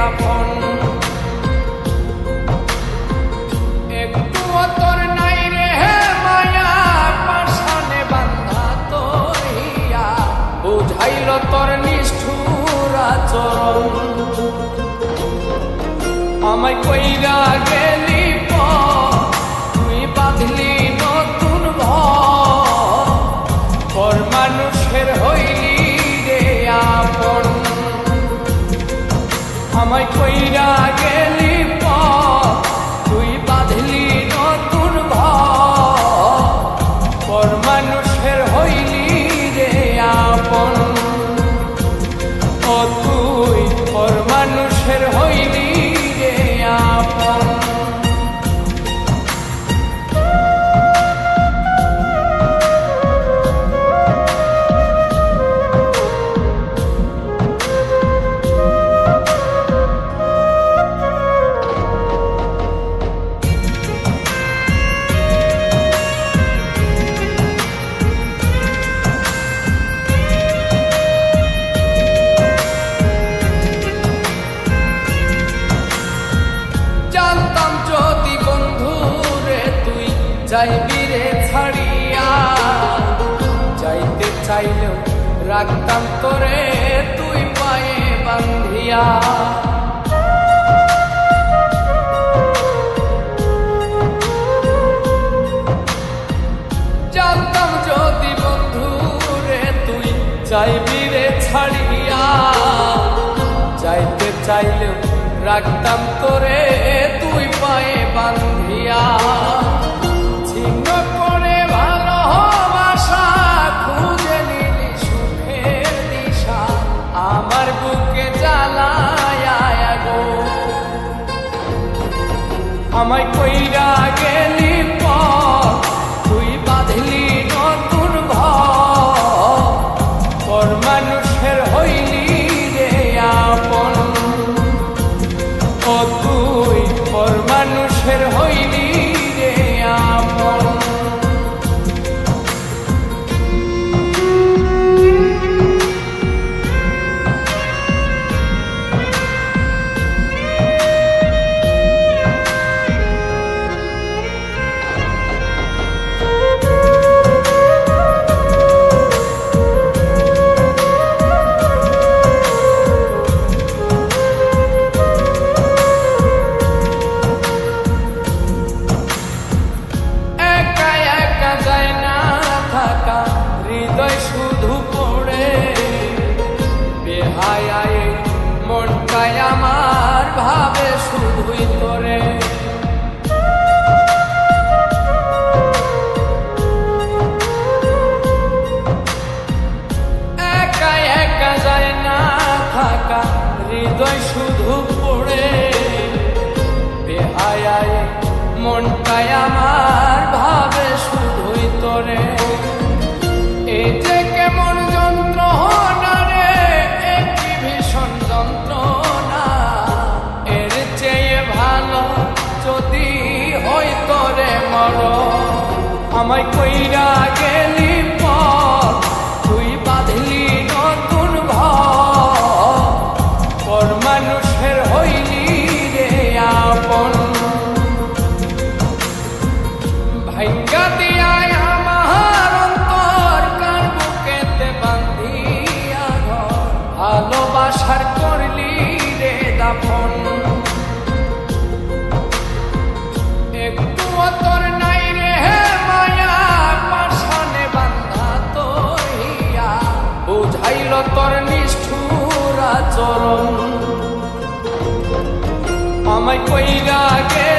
দাফন। একটু তোর নাই রে মায়া পাশানে বান্ধা তোর হিয়া, বুঝাইল তোর নিষ্ঠুর আচরণ। আমায় কইরা গেলি তুই বাঁধলি নতুন ঘর, পর মানুষের হইলি রে আপন। আমায় কইরা গেলি তুই বাঁধলি নতুন ঘর, পর মানুষের হইলি রে আপন। ও তুই পর মানুষের হইলি রে আপন। জানতাম যদি বন্ধু রে তুই যাইবি রে ছাড়িয়া, যাইতে চাইলেও রাখতাম তোরে তুই পায়ে বান্ধিয়া। জানতাম যদি বন্ধু রে তুই যাইবি রে ছাড়িয়া, যাইতে চাইলেও রাখতাম তোরে তুই পায়ে বান্ধিয়া। ছিন্ন করে ভালোবাসা খুঁজে নিলি সুখের দিশা, আমার বুকে জ্বালায়া গো। আমায় কইরা গেলি তুই বাঁধলি নতুন ঘর, পর মানুষের হইলি রে আপন। ও তুই পর মানুষের হইলি রে আপন। হৃদয় শুধু পড়ে বেহায়ায়, মনটায় আমার ভাবে শুধুই তোরে। একা একা যায় না থাকা, হৃদয় শুধু পড়ে বেহায়ায়, মনটায় আমার ভাবে শুধুই তোরে। এই যে কেমন যন্ত্রণা রে, একটি ভীষণ যন্ত্রণা, এর চেয়ে ভালো যদি হইতো রে মরণ। আমায় কইরা গেলি তুই বাঁধলি নতুন ঘর, পর মানুষের হইলি রে আপন। ভাগ্যা দিয়া ভালোবাসার করলি রে দাফন। একটু তোর নাই রে মায়া পাশানে বান্ধা তোর হিয়া, বুঝাইল তোর নিষ্ঠুর আচরণ। আমায় কইরা গে